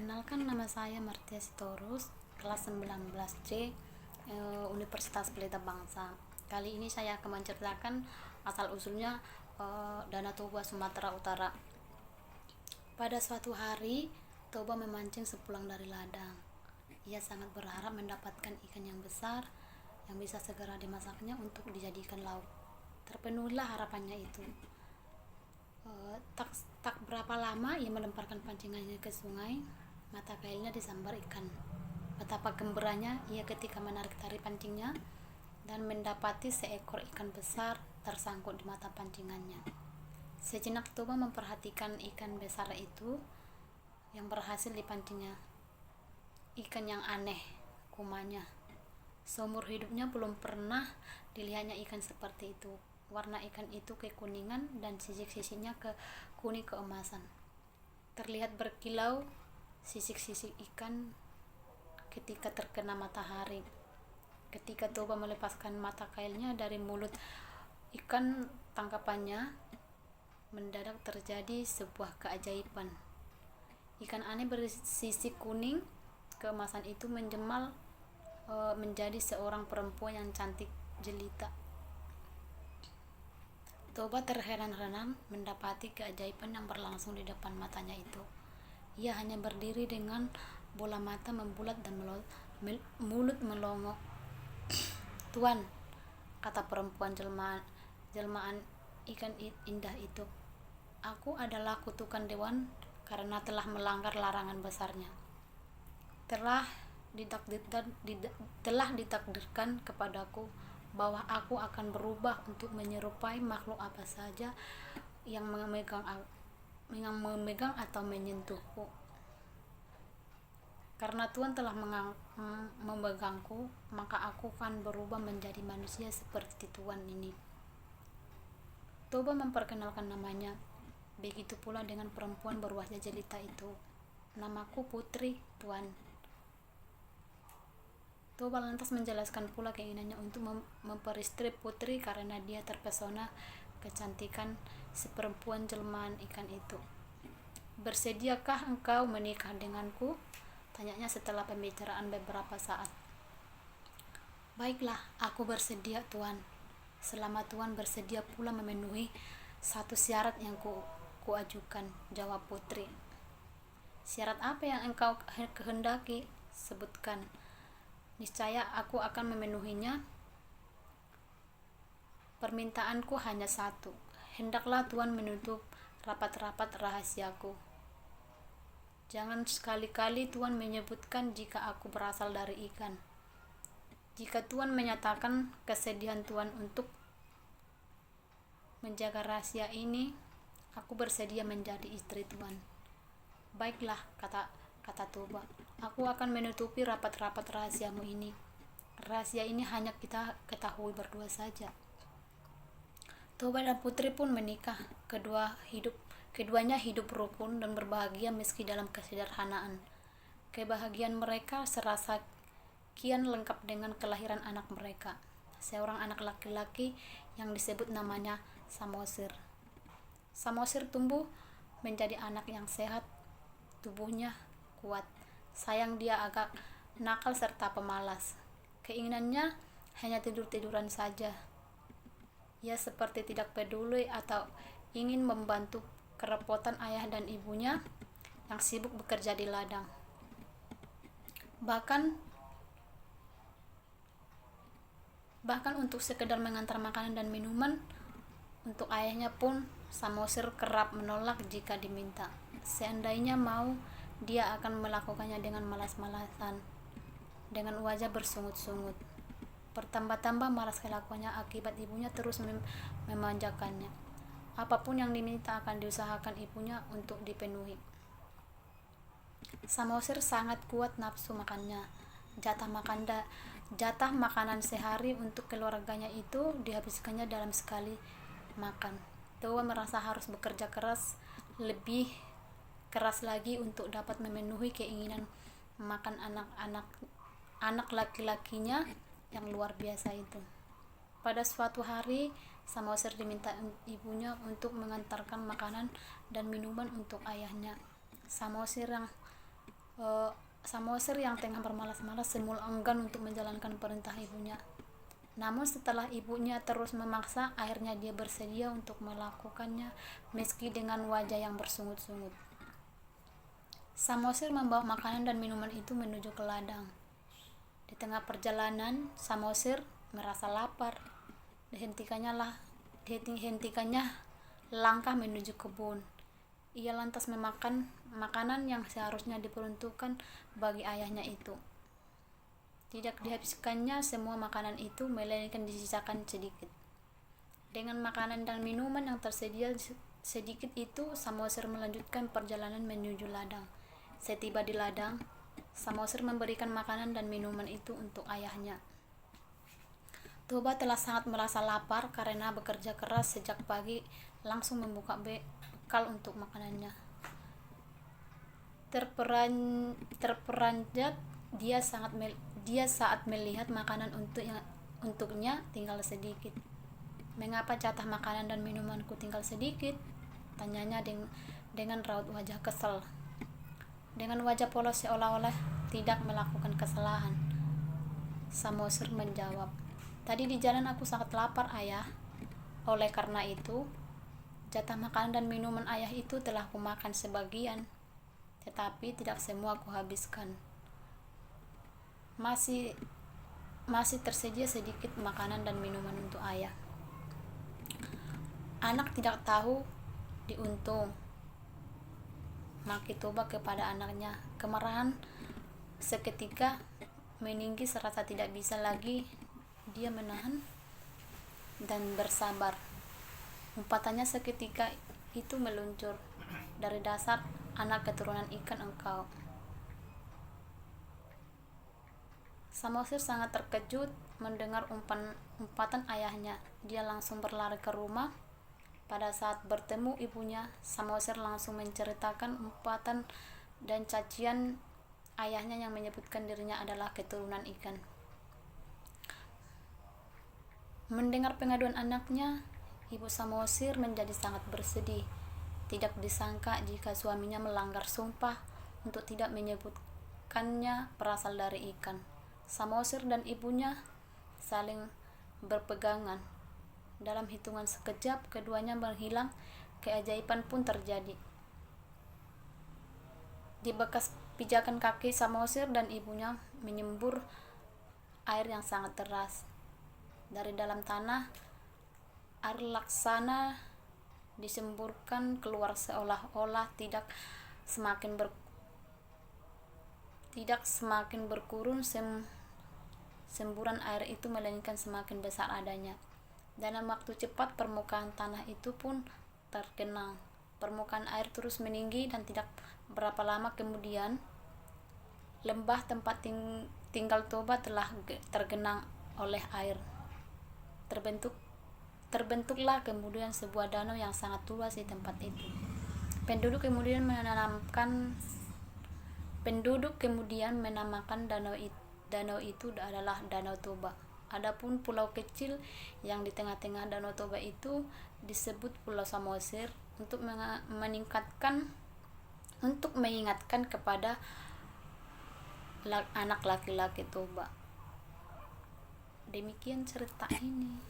Perkenalkan, nama saya Martia Sitorus, kelas 19C, Universitas Pelita Bangsa. Kali ini saya akan menceritakan asal-usulnya Danau Toba, Sumatera Utara. Pada suatu hari, Toba memancing sepulang dari ladang. Ia sangat berharap mendapatkan ikan yang besar yang bisa segera dimasaknya untuk dijadikan lauk. Terpenuhilah harapannya itu. Tak berapa lama ia melemparkan pancingannya ke sungai. Mata kailnya disambar ikan. Betapa gembaranya ia ketika menarik tali pancingnya dan mendapati seekor ikan besar tersangkut di mata pancingannya. Sejenak Toba memperhatikan ikan besar itu yang berhasil dipancingnya. Ikan yang aneh, kumanya. Seumur hidupnya belum pernah dilihatnya ikan seperti itu. Warna ikan itu kekuningan dan sisik-sisiknya ke kuning keemasan. Terlihat berkilau sisik-sisik ikan ketika terkena matahari. Ketika Toba melepaskan mata kailnya dari mulut ikan tangkapannya, mendadak terjadi sebuah keajaiban. Ikan aneh bersisik kuning keemasan itu menjadi seorang perempuan yang cantik jelita. Toba terheran-heran mendapati keajaiban yang berlangsung di depan matanya itu. Ia hanya berdiri dengan bola mata membulat dan mulut melongo. "Tuan," kata perempuan jelmaan ikan indah itu, "aku adalah kutukan dewan karena telah melanggar larangan besarnya. Telah ditakdirkan kepadaku bahwa aku akan berubah untuk menyerupai makhluk apa saja yang memegang atau menyentuhku. Karena Tuhan telah memegangku, maka aku akan berubah menjadi manusia seperti Tuhan ini." Toba memperkenalkan namanya. Begitu pula dengan perempuan berwajah jelita itu. "Namaku Putri, Tuan." Toba lantas menjelaskan pula keinginannya untuk memperistri Putri karena dia terpesona kecantikan si perempuan jelmaan ikan itu. "Bersediakah engkau menikah denganku?" tanyanya setelah pembicaraan beberapa saat. "Baiklah, aku bersedia, Tuan. Selama Tuan bersedia pula memenuhi satu syarat yang kuajukan," jawab Putri. "Syarat apa yang engkau kehendaki? Sebutkan. Niscaya aku akan memenuhinya. Permintaanku hanya satu. Hendaklah Tuan menutup rapat-rapat rahasiaku. Jangan sekali-kali Tuan menyebutkan jika aku berasal dari ikan. Jika Tuan menyatakan kesediaan Tuan untuk menjaga rahasia ini, aku bersedia menjadi istri Tuan." "Baiklah," kata Toba, "aku akan menutupi rapat-rapat rahasiamu ini. Rahasia ini hanya kita ketahui berdua saja." Toba dan Putri pun menikah. Keduanya hidup rukun dan berbahagia meski dalam kesederhanaan. Kebahagiaan mereka serasa kian lengkap dengan kelahiran anak mereka, seorang anak laki-laki yang disebut namanya Samosir. Samosir tumbuh menjadi anak yang sehat, tubuhnya kuat. Sayang dia agak nakal serta pemalas. Keinginannya hanya tidur-tiduran saja. Ia seperti tidak peduli atau ingin membantu kerepotan ayah dan ibunya yang sibuk bekerja di ladang. Bahkan untuk sekedar mengantar makanan dan minuman untuk ayahnya pun Samosir kerap menolak jika diminta. Seandainya mau, dia akan melakukannya dengan malas-malasan, dengan wajah bersungut-sungut. Bertambah-tambah malas kelakuannya akibat ibunya terus memanjakannya. Apapun yang diminta akan diusahakan ibunya untuk dipenuhi. Samosir sangat kuat nafsu makannya. Jatah makanan sehari untuk keluarganya itu dihabiskannya dalam sekali makan. Toba merasa harus bekerja keras, lebih keras lagi untuk dapat memenuhi keinginan makan anak laki-lakinya yang luar biasa itu. Pada suatu hari, Samosir diminta ibunya untuk mengantarkan makanan dan minuman untuk ayahnya. Samosir yang Eh, Samosir yang tengah bermalas-malas semula enggan untuk menjalankan perintah ibunya. Namun setelah ibunya terus memaksa, akhirnya dia bersedia untuk melakukannya meski dengan wajah yang bersungut-sungut. Samosir membawa makanan dan minuman itu menuju ke ladang. Di tengah perjalanan, Samosir merasa lapar. Dihentikannya langkah menuju kebun. Ia lantas memakan makanan yang seharusnya diperuntukkan bagi ayahnya itu. Tidak dihabiskannya semua makanan itu, melainkan disisakan sedikit. Dengan makanan dan minuman yang tersedia sedikit itu, Samosir melanjutkan perjalanan menuju ladang. Setiba di ladang, Samosir memberikan makanan dan minuman itu untuk ayahnya. Toba telah sangat merasa lapar karena bekerja keras sejak pagi, langsung membuka bekal untuk makanannya. Terperanjat dia saat melihat makanan untuknya tinggal sedikit. "Mengapa jatah makanan dan minumanku tinggal sedikit?" tanyanya dengan raut wajah kesal. Dengan wajah polos seolah-olah tidak melakukan kesalahan, Samosir menjawab, "Tadi di jalan aku sangat lapar, ayah. Oleh karena itu, jatah makanan dan minuman ayah itu telah kumakan sebagian, tetapi tidak semua kuhabiskan. Masih tersedia sedikit makanan dan minuman untuk ayah." Anak tidak tahu diuntung, maki Toba kepada anaknya. Kemarahan seketika meninggi serasa tidak bisa lagi dia menahan dan bersabar. Umpatannya seketika itu meluncur, "Dari dasar anak keturunan ikan engkau." Samosir sangat terkejut mendengar umpatan ayahnya. Dia langsung berlari ke rumah. Pada saat bertemu ibunya, Samosir langsung menceritakan umpatan dan cacian ayahnya yang menyebutkan dirinya adalah keturunan ikan. Mendengar pengaduan anaknya, ibu Samosir menjadi sangat bersedih. Tidak disangka jika suaminya melanggar sumpah untuk tidak menyebutkannya berasal dari ikan. Samosir dan ibunya saling berpegangan. Dalam hitungan sekejap, keduanya menghilang. Keajaiban pun terjadi. Di bekas pijakan kaki Samosir dan ibunya menyembur air yang sangat deras. Dari dalam tanah, air laksana disemburkan keluar seolah-olah tidak semakin berkurun semburan air itu, melainkan semakin besar adanya. Dalam waktu cepat permukaan tanah itu pun tergenang. Permukaan air terus meninggi dan tidak berapa lama kemudian lembah tempat tinggal Toba telah tergenang oleh air. Terbentuklah kemudian sebuah danau yang sangat luas di tempat itu. Penduduk kemudian menamakan danau itu adalah Danau Toba. Adapun pulau kecil yang di tengah-tengah Danau Toba itu disebut Pulau Samosir untuk mengingatkan kepada anak laki-laki Toba. Demikian cerita ini.